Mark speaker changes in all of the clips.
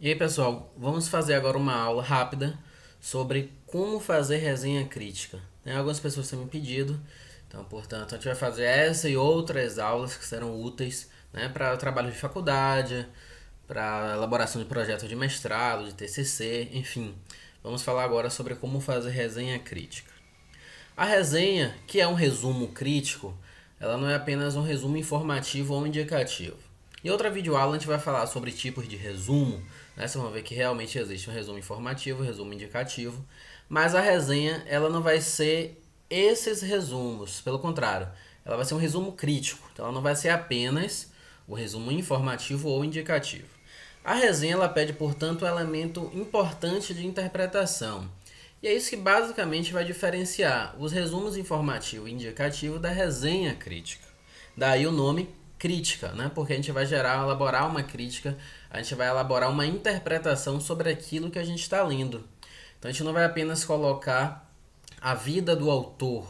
Speaker 1: E aí, pessoal, vamos fazer agora uma aula rápida sobre como fazer resenha crítica. Tem algumas pessoas que têm me pedido, então, portanto, a gente vai fazer essa e outras aulas que serão úteis, né, para trabalho de faculdade, para elaboração de projeto de mestrado, de TCC, enfim. Vamos falar agora sobre como fazer resenha crítica. A resenha, que é um resumo crítico, ela não é apenas um resumo informativo ou indicativo. Em outra videoaula a gente vai falar sobre tipos de resumo, né? Vocês vão ver que realmente existe um resumo informativo, um resumo indicativo, mas a resenha ela não vai ser esses resumos, pelo contrário, ela vai ser um resumo crítico, então ela não vai ser apenas o resumo informativo ou indicativo. A resenha ela pede, portanto, um elemento importante de interpretação. E é isso que basicamente vai diferenciar os resumos informativo e indicativo da resenha crítica. Daí o nome crítica, né? Porque a gente vai elaborar uma crítica, a gente vai elaborar uma interpretação sobre aquilo que a gente está lendo. Então a gente não vai apenas colocar a vida do autor,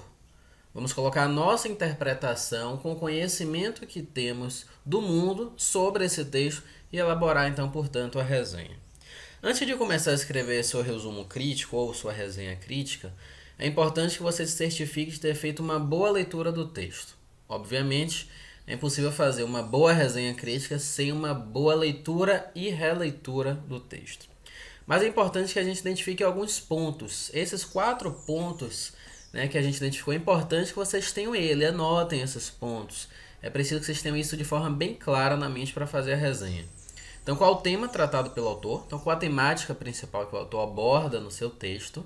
Speaker 1: vamos colocar a nossa interpretação com o conhecimento que temos do mundo sobre esse texto e elaborar então, portanto, a resenha. Antes de começar a escrever seu resumo crítico ou sua resenha crítica, é importante que você se certifique de ter feito uma boa leitura do texto. Obviamente, é impossível fazer uma boa resenha crítica sem uma boa leitura e releitura do texto. Mas é importante que a gente identifique alguns pontos. Esses 4 pontos, né, que a gente identificou, é importante que vocês tenham ele, anotem esses pontos. É preciso que vocês tenham isso de forma bem clara na mente para fazer a resenha. Então, qual o tema tratado pelo autor? Então, qual a temática principal que o autor aborda no seu texto?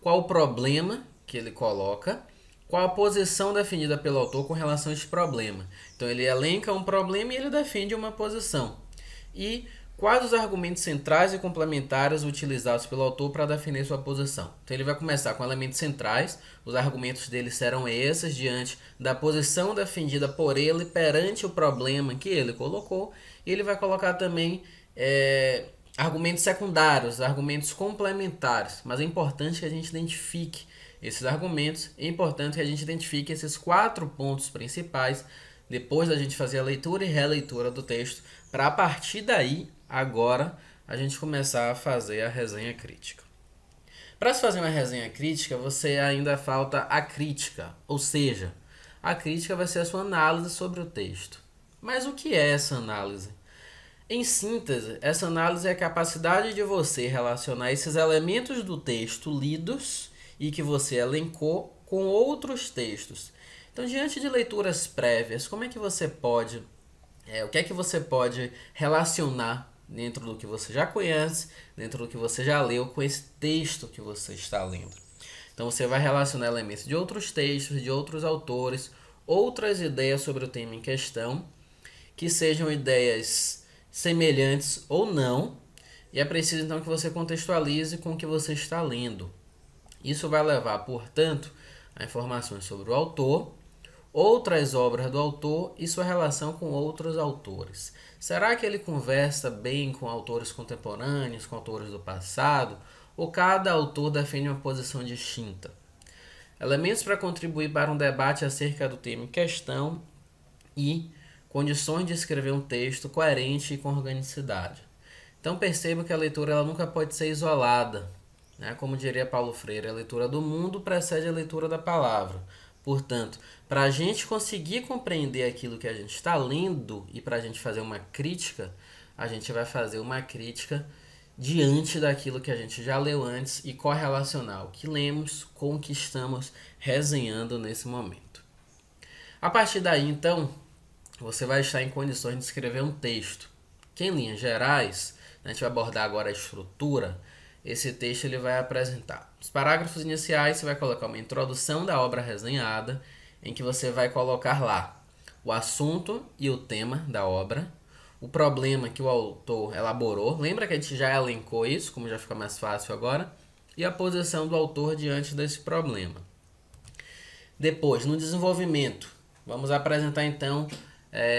Speaker 1: Qual o problema que ele coloca? Qual a posição definida pelo autor com relação a esse problema? Então, ele elenca um problema e ele defende uma posição. E quais os argumentos centrais e complementares utilizados pelo autor para definir sua posição? Então, ele vai começar com elementos centrais. Os argumentos dele serão esses diante da posição defendida por ele perante o problema que ele colocou. E ele vai colocar também argumentos secundários, argumentos complementares. Mas é importante que a gente identifique esses argumentos. É importante que a gente identifique esses 4 pontos principais depois da gente fazer a leitura e releitura do texto, para a partir daí, agora, a gente começar a fazer a resenha crítica. Para se fazer uma resenha crítica, você ainda falta a crítica, ou seja, a crítica vai ser a sua análise sobre o texto. Mas o que é essa análise? Em síntese, essa análise é a capacidade de você relacionar esses elementos do texto lidos e que você elencou com outros textos. Então, diante de leituras prévias, como é que você pode, o que é que você pode relacionar dentro do que você já conhece, dentro do que você já leu, com esse texto que você está lendo? Então, você vai relacionar elementos de outros textos, de outros autores, outras ideias sobre o tema em questão, que sejam ideias semelhantes ou não, e é preciso então que você contextualize com o que você está lendo. Isso vai levar, portanto, a informações sobre o autor, outras obras do autor e sua relação com outros autores. Será que ele conversa bem com autores contemporâneos, com autores do passado, ou cada autor defende uma posição distinta? Elementos para contribuir para um debate acerca do tema em questão e condições de escrever um texto coerente e com organicidade. Então perceba que a leitura ela nunca pode ser isolada, né? Como diria Paulo Freire, a leitura do mundo precede a leitura da palavra. Portanto, para a gente conseguir compreender aquilo que a gente está lendo e para a gente fazer uma crítica, a gente vai fazer uma crítica diante daquilo que a gente já leu antes e correlacionar o que lemos com o que estamos resenhando nesse momento. A partir daí, então, você vai estar em condições de escrever um texto que, em linhas gerais, a gente vai abordar agora a estrutura. Esse texto ele vai apresentar os parágrafos iniciais. Você vai colocar uma introdução da obra resenhada, em que você vai colocar lá o assunto e o tema da obra, o problema que o autor elaborou. Lembra que a gente já elencou isso, como já fica mais fácil agora, e a posição do autor diante desse problema. Depois, no desenvolvimento, vamos apresentar então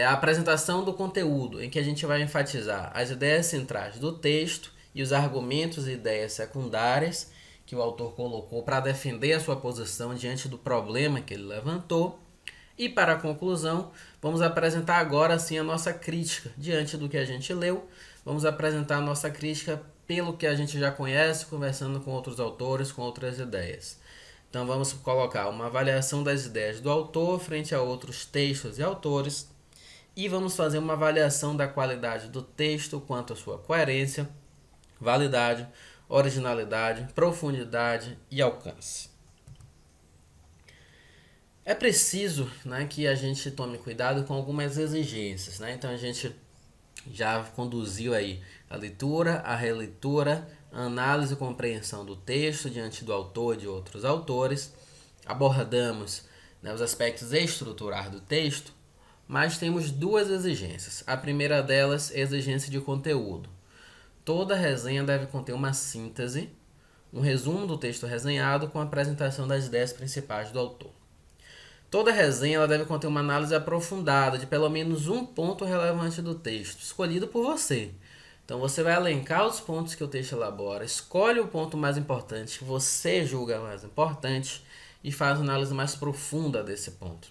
Speaker 1: a apresentação do conteúdo, em que a gente vai enfatizar as ideias centrais do texto e os argumentos e ideias secundárias que o autor colocou para defender a sua posição diante do problema que ele levantou. E para a conclusão, vamos apresentar agora sim a nossa crítica diante do que a gente leu. vamos apresentar a nossa crítica pelo que a gente já conhece, conversando com outros autores, com outras ideias. Então vamos colocar uma avaliação das ideias do autor frente a outros textos e autores, e vamos fazer uma avaliação da qualidade do texto quanto à sua coerência, validade, originalidade, profundidade e alcance. É preciso, né, que a gente tome cuidado com algumas exigências, né? Então a gente já conduziu aí a leitura, a releitura, a análise e compreensão do texto diante do autor e de outros autores. Abordamos, né, os aspectos estruturais do texto, mas temos duas exigências. A primeira delas é a exigência de conteúdo. Toda resenha deve conter uma síntese, um resumo do texto resenhado com a apresentação das ideias principais do autor. Toda resenha ela deve conter uma análise aprofundada de pelo menos um ponto relevante do texto, escolhido por você. Então você vai elencar os pontos que o texto elabora, escolhe o ponto mais importante que você julga mais importante e faz uma análise mais profunda desse ponto.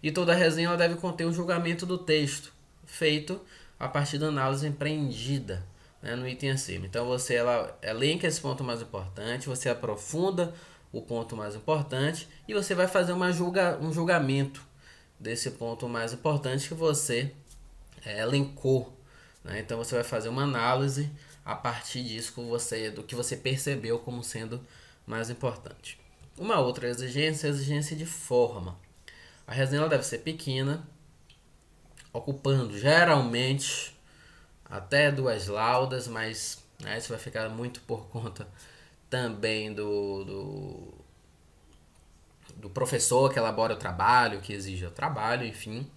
Speaker 1: E toda resenha ela deve conter um julgamento do texto, feito a partir da análise empreendida, né, no item acima. Então você elenca esse ponto mais importante, você aprofunda o ponto mais importante e você vai fazer um julgamento desse ponto mais importante que você elencou, né? Então você vai fazer uma análise a partir disso do que você percebeu como sendo mais importante. Uma outra exigência é a exigência de forma. A resenha ela deve ser pequena, ocupando geralmente até 2 laudas, mas isso vai ficar muito por conta também do professor que elabora o trabalho, que exige o trabalho, enfim.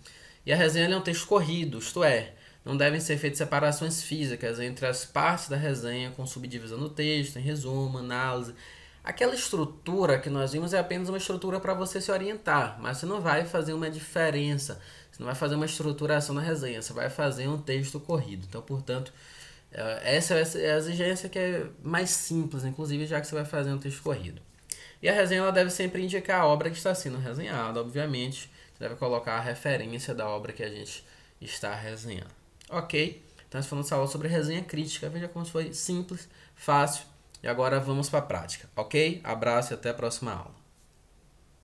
Speaker 1: E a resenha é um texto corrido, isto é, não devem ser feitas separações físicas entre as partes da resenha com subdivisão do texto, em resumo, análise. Aquela estrutura que nós vimos é apenas uma estrutura para você se orientar, mas você não vai fazer uma diferença, você não vai fazer uma estruturação na resenha, você vai fazer um texto corrido. Então, portanto, essa é a exigência que é mais simples, inclusive, já que você vai fazer um texto corrido. E a resenha ela deve sempre indicar a obra que está sendo resenhada, obviamente. Você deve colocar a referência da obra que a gente está resenhando. Ok? Então, nós falamos sobre resenha crítica. Veja como foi simples, fácil. E agora vamos para a prática. Ok? Abraço e até a próxima aula.